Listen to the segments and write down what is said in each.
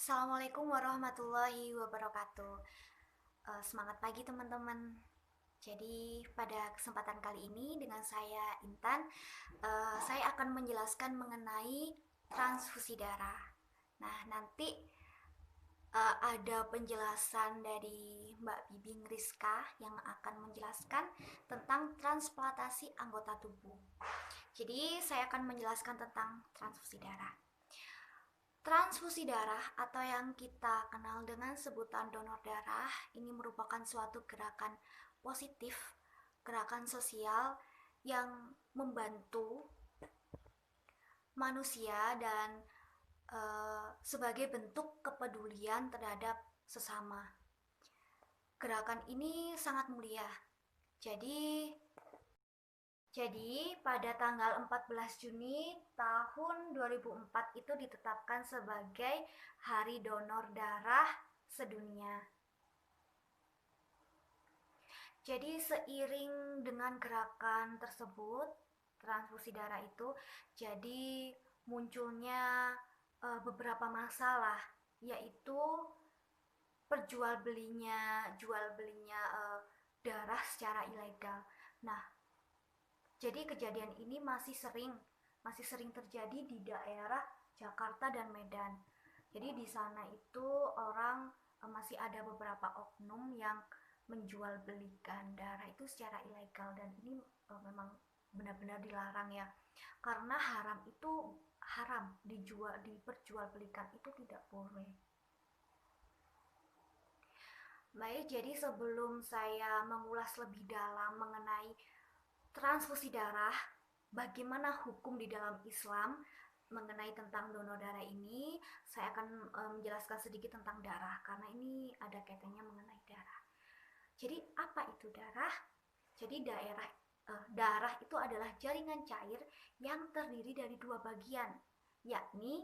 Assalamualaikum warahmatullahi wabarakatuh. Semangat pagi teman-teman. Jadi pada kesempatan kali ini dengan saya Intan, saya akan menjelaskan mengenai transfusi darah. Nah, nanti ada penjelasan dari Mbak Bibing Rizka yang akan menjelaskan tentang transplantasi anggota tubuh. Jadi saya akan menjelaskan tentang transfusi darah. Transfusi darah atau yang kita kenal dengan sebutan donor darah ini merupakan suatu gerakan positif, gerakan sosial yang membantu manusia dan sebagai bentuk kepedulian terhadap sesama. Gerakan ini sangat mulia. Jadi Jadi, pada tanggal 14 Juni tahun 2004 itu ditetapkan sebagai Hari Donor Darah Sedunia. Jadi, seiring dengan gerakan tersebut, transfusi darah itu jadi munculnya beberapa masalah, yaitu jual belinya darah secara ilegal. Nah, jadi kejadian ini masih sering terjadi di daerah Jakarta dan Medan. Jadi di sana itu orang masih ada beberapa oknum yang menjual belikan darah itu secara ilegal, dan ini memang benar-benar dilarang ya. Karena haram diperjualbelikan itu tidak boleh. Baik, jadi sebelum saya mengulas lebih dalam mengenai transfusi darah, bagaimana hukum di dalam Islam mengenai tentang donor darah ini, saya akan menjelaskan sedikit tentang darah karena ini ada kaitannya mengenai darah. Jadi apa itu darah? Jadi darah itu adalah jaringan cair yang terdiri dari dua bagian, yakni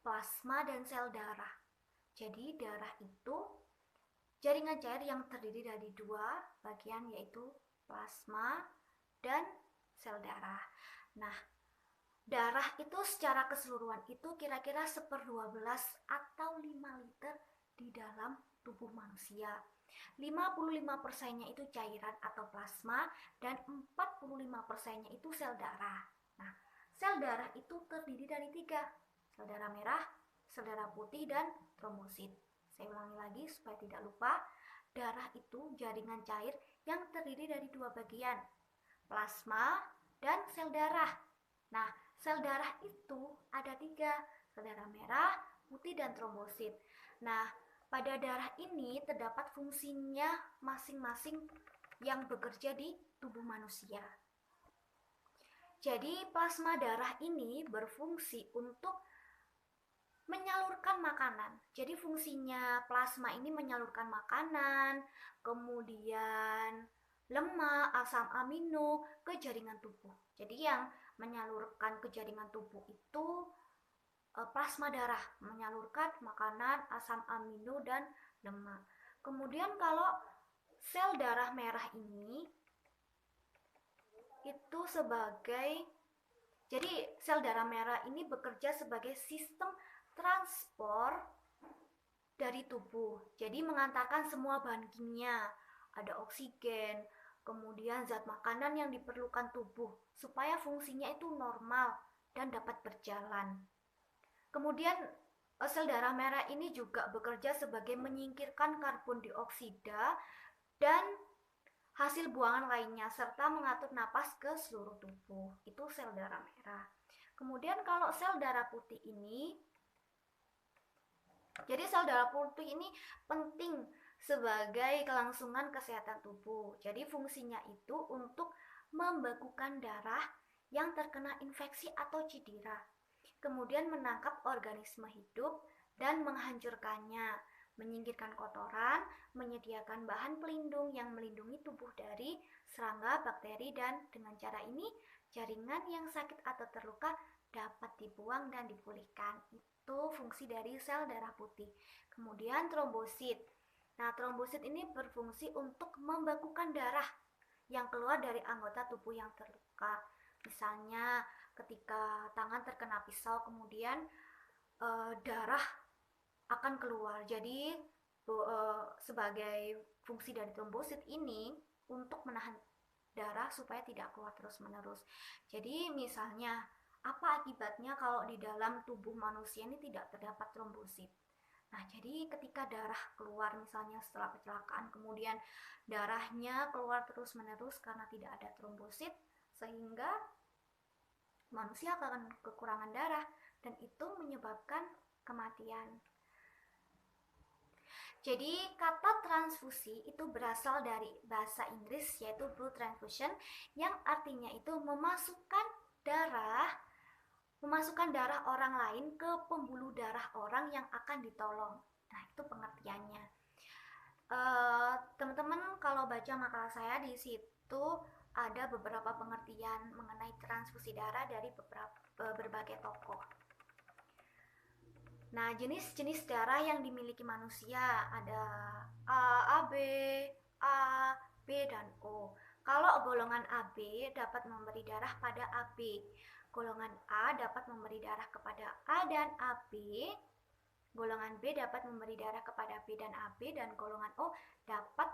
plasma dan sel darah. Jadi darah itu jaringan cair yang terdiri dari dua bagian, yaitu plasma dan sel darah. Nah, darah itu secara keseluruhan itu kira-kira 1/12 atau 5 liter di dalam tubuh manusia. 55%-nya itu cairan atau plasma dan 45%-nya itu sel darah. Nah, sel darah itu terdiri dari 3, sel darah merah, sel darah putih, dan trombosit. Saya ulangi lagi supaya tidak lupa. Darah itu jaringan cair yang terdiri dari dua bagian, plasma dan sel darah. Nah, sel darah itu ada 3, sel darah merah, putih, dan trombosit. Nah, pada darah ini terdapat fungsinya masing-masing yang bekerja di tubuh manusia. Jadi plasma darah ini berfungsi untuk menyalurkan makanan. Jadi fungsinya plasma ini menyalurkan makanan, kemudian lemak, asam amino ke jaringan tubuh. Jadi yang menyalurkan ke jaringan tubuh itu plasma darah, menyalurkan makanan, asam amino, dan lemak. Kemudian kalau sel darah merah ini itu jadi sel darah merah ini bekerja sebagai sistem transport dari tubuh. Jadi mengantarkan semua bahan kimia, ada oksigen, kemudian zat makanan yang diperlukan tubuh supaya fungsinya itu normal dan dapat berjalan. Kemudian sel darah merah ini juga bekerja sebagai menyingkirkan karbon dioksida dan hasil buangan lainnya serta mengatur napas ke seluruh tubuh. Itu sel darah merah. Kemudian kalau sel darah putih ini, jadi sel darah putih ini penting sebagai kelangsungan kesehatan tubuh. Jadi fungsinya itu untuk membekukan darah yang terkena infeksi atau cedera, kemudian menangkap organisme hidup dan menghancurkannya, menyingkirkan kotoran, menyediakan bahan pelindung yang melindungi tubuh dari serangga, bakteri, dan dengan cara ini jaringan yang sakit atau terluka dapat dibuang dan dipulihkan. Itu fungsi dari sel darah putih. Kemudian trombosit. Nah, trombosit ini berfungsi untuk membekukan darah yang keluar dari anggota tubuh yang terluka. Misalnya ketika tangan terkena pisau, kemudian darah akan keluar. Jadi sebagai fungsi dari trombosit ini untuk menahan darah supaya tidak keluar terus-menerus. Jadi misalnya apa akibatnya kalau di dalam tubuh manusia ini tidak terdapat trombosit? Nah, jadi ketika darah keluar misalnya setelah kecelakaan, kemudian darahnya keluar terus-menerus karena tidak ada trombosit, sehingga manusia akan kekurangan darah dan itu menyebabkan kematian. Jadi kata transfusi itu berasal dari bahasa Inggris yaitu blood transfusion yang artinya itu memasukkan darah orang lain ke pembuluh darah orang yang akan ditolong. Nah, itu pengertiannya. Teman-teman kalau baca makalah saya di situ ada beberapa pengertian mengenai transfusi darah dari berbagai tokoh. Nah, jenis-jenis darah yang dimiliki manusia ada A, AB, A, B, dan O. Kalau golongan AB dapat memberi darah pada AB, golongan A dapat memberi darah kepada A dan AB, golongan B dapat memberi darah kepada B dan AB, dan golongan O dapat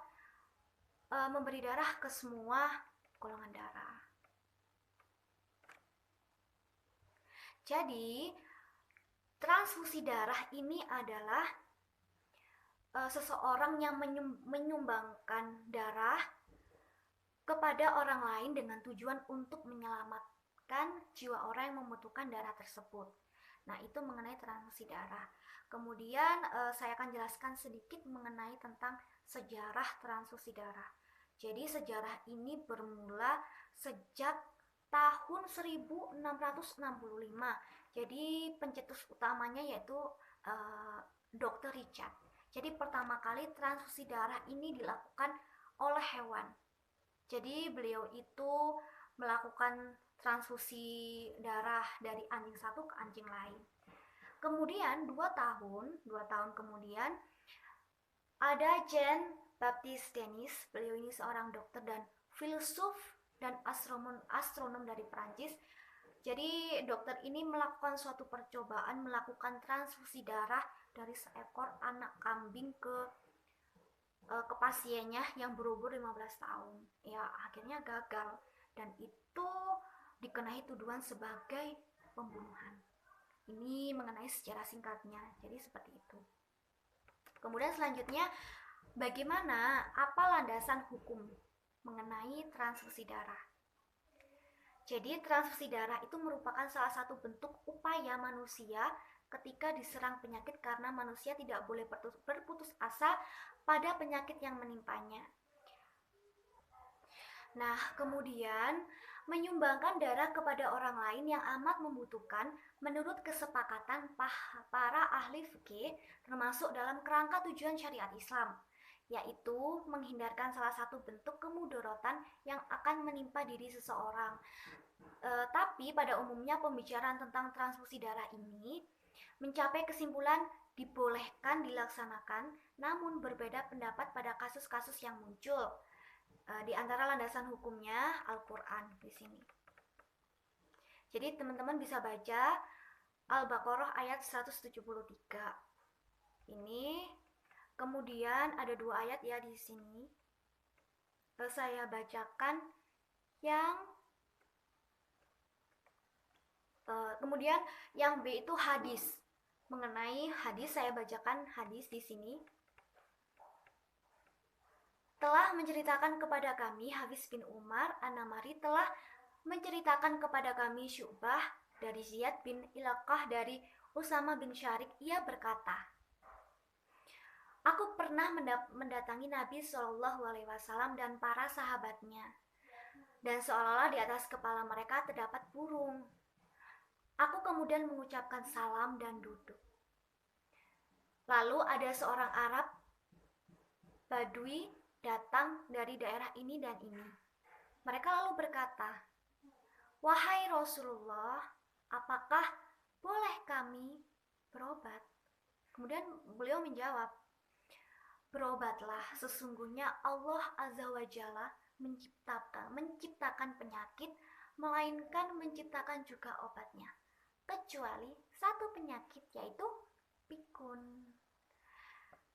memberi darah ke semua golongan darah. Jadi, transfusi darah ini adalah seseorang yang menyumbangkan darah kepada orang lain dengan tujuan untuk menyelamatkan jiwa orang yang membutuhkan darah tersebut. Nah, itu mengenai transfusi darah. Kemudian saya akan jelaskan sedikit mengenai tentang sejarah transfusi darah. Jadi sejarah ini bermula sejak tahun 1665. Jadi pencetus utamanya yaitu Dr. Richard. Jadi pertama kali transfusi darah ini dilakukan oleh hewan. Jadi beliau itu melakukan transfusi darah dari anjing satu ke anjing lain. Kemudian 2 tahun kemudian ada Jean Baptiste Denis. Beliau ini seorang dokter dan filsuf dan astronom dari Prancis. Jadi dokter ini melakukan suatu percobaan melakukan transfusi darah dari seekor anak kambing ke pasiennya yang berumur 15 tahun. Ya, akhirnya gagal dan itu dikenai tuduhan sebagai pembunuhan. Ini mengenai sejarah singkatnya. Jadi seperti itu. Kemudian selanjutnya, bagaimana apa landasan hukum mengenai transfusi darah? Jadi transfusi darah itu merupakan salah satu bentuk upaya manusia ketika diserang penyakit karena manusia tidak boleh berputus asa pada penyakit yang menimpanya. Nah, kemudian menyumbangkan darah kepada orang lain yang amat membutuhkan menurut kesepakatan para ahli fikih termasuk dalam kerangka tujuan syariat Islam, yaitu menghindarkan salah satu bentuk kemudorotan yang akan menimpa diri seseorang. Tapi pada umumnya pembicaraan tentang transfusi darah ini mencapai kesimpulan dibolehkan dilaksanakan, namun berbeda pendapat pada kasus-kasus yang muncul. Di antara landasan hukumnya Al-Quran di sini. Jadi teman-teman bisa baca Al-Baqarah ayat 173. Ini kemudian ada 2 ayat ya di sini. Saya bacakan yang kemudian yang B itu hadis. Mengenai hadis saya bacakan hadis di sini. Telah menceritakan kepada kami Hafiz bin Umar An-Namari telah menceritakan kepada kami Syu'bah dari Ziyad bin Ilaqah dari Usama bin Syarik. Ia berkata, aku pernah mendatangi Nabi SAW dan para sahabatnya, dan seolah-olah di atas kepala mereka terdapat burung. Aku kemudian mengucapkan salam dan duduk. Lalu ada seorang Arab Badui datang dari daerah ini dan ini. Mereka lalu berkata, wahai Rasulullah, apakah boleh kami berobat? Kemudian beliau menjawab, berobatlah, sesungguhnya Allah Azza wa Jalla menciptakan penyakit, melainkan menciptakan juga obatnya, kecuali satu penyakit yaitu pikun.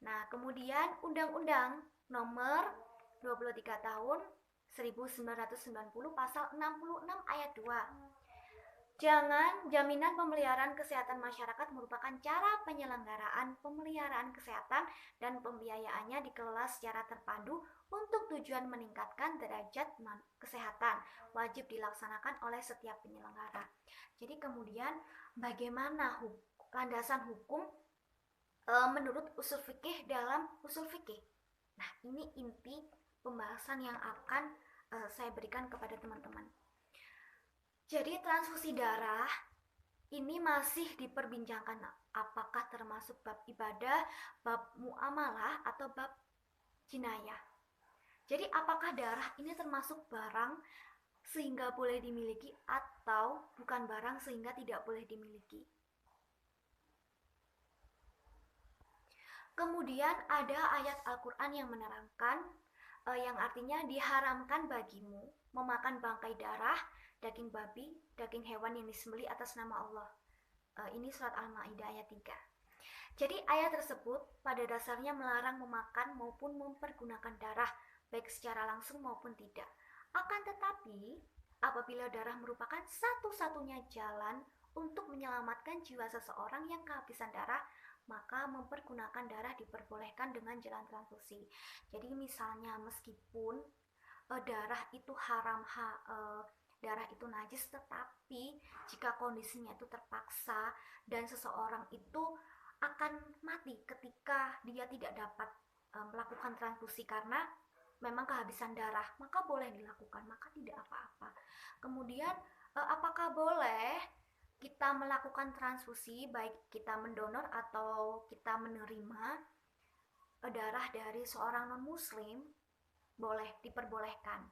Nah, kemudian Undang-Undang Nomor 23 Tahun 1990 Pasal 66 Ayat 2. Jaminan pemeliharaan kesehatan masyarakat merupakan cara penyelenggaraan pemeliharaan kesehatan dan pembiayaannya dikelola secara terpadu untuk tujuan meningkatkan derajat kesehatan, wajib dilaksanakan oleh setiap penyelenggara. Jadi kemudian bagaimana landasan hukum menurut usul fikih dalam usul fikih. Nah, ini inti pembahasan yang akan saya berikan kepada teman-teman. Jadi transfusi darah ini masih diperbincangkan apakah termasuk bab ibadah, bab muamalah, atau bab jinayah. Jadi apakah darah ini termasuk barang sehingga boleh dimiliki atau bukan barang sehingga tidak boleh dimiliki. Kemudian ada ayat Al-Quran yang menerangkan yang artinya diharamkan bagimu memakan bangkai darah, daging babi, daging hewan yang disembelih atas nama Allah. Ini surat Al-Maidah ayat 3. Jadi ayat tersebut pada dasarnya melarang memakan maupun mempergunakan darah, baik secara langsung maupun tidak. Akan tetapi, apabila darah merupakan satu-satunya jalan untuk menyelamatkan jiwa seseorang yang kehabisan darah, maka mempergunakan darah diperbolehkan dengan jalan transfusi. Jadi misalnya meskipun darah itu haram, darah itu najis, tetapi jika kondisinya itu terpaksa dan seseorang itu akan mati ketika dia tidak dapat melakukan transfusi karena memang kehabisan darah, maka boleh dilakukan, maka tidak apa-apa. Kemudian apakah boleh kita melakukan transfusi, baik kita mendonor atau kita menerima darah dari seorang non-muslim? Boleh, diperbolehkan.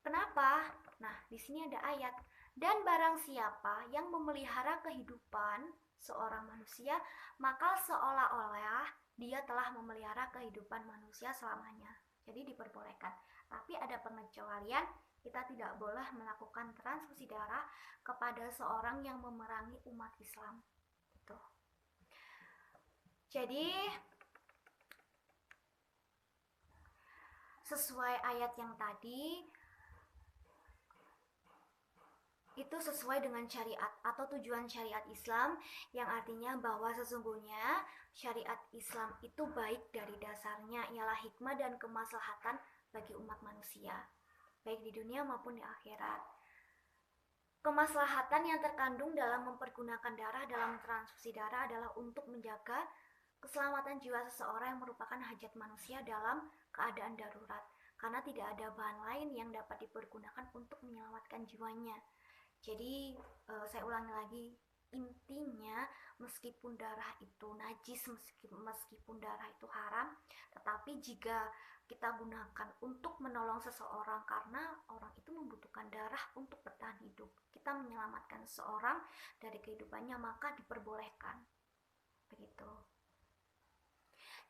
Kenapa? Nah, di sini ada ayat. Dan barang siapa yang memelihara kehidupan seorang manusia, maka seolah-olah dia telah memelihara kehidupan manusia selamanya. Jadi diperbolehkan. Tapi ada pengecualian, kita tidak boleh melakukan transfusi darah kepada seorang yang memerangi umat Islam. Gitu. Jadi sesuai ayat yang tadi, itu sesuai dengan syariat atau tujuan syariat Islam, yang artinya bahwa sesungguhnya syariat Islam itu baik dari dasarnya, ialah hikmah dan kemaslahatan bagi umat manusia, baik di dunia maupun di akhirat. Kemaslahatan yang terkandung dalam mempergunakan darah dalam transfusi darah adalah untuk menjaga keselamatan jiwa seseorang yang merupakan hajat manusia dalam keadaan darurat, karena tidak ada bahan lain yang dapat dipergunakan untuk menyelamatkan jiwanya. Jadi saya ulangi lagi, intinya meskipun darah itu najis, meskipun darah itu haram, tetapi jika kita gunakan untuk menolong seseorang karena orang itu membutuhkan darah untuk bertahan hidup, kita menyelamatkan seseorang dari kehidupannya, maka diperbolehkan. Begitu.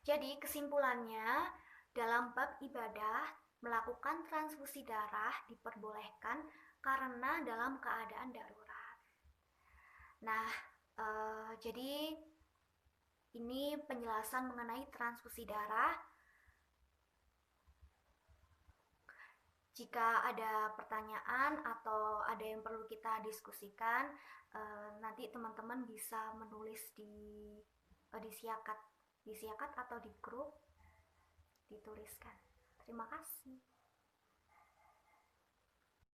Jadi kesimpulannya, dalam bab ibadah melakukan transfusi darah diperbolehkan karena dalam keadaan darurat. Nah, jadi ini penjelasan mengenai transfusi darah. Jika ada pertanyaan atau ada yang perlu kita diskusikan, nanti teman-teman bisa menulis di siakat atau di grup, dituliskan. Terima kasih.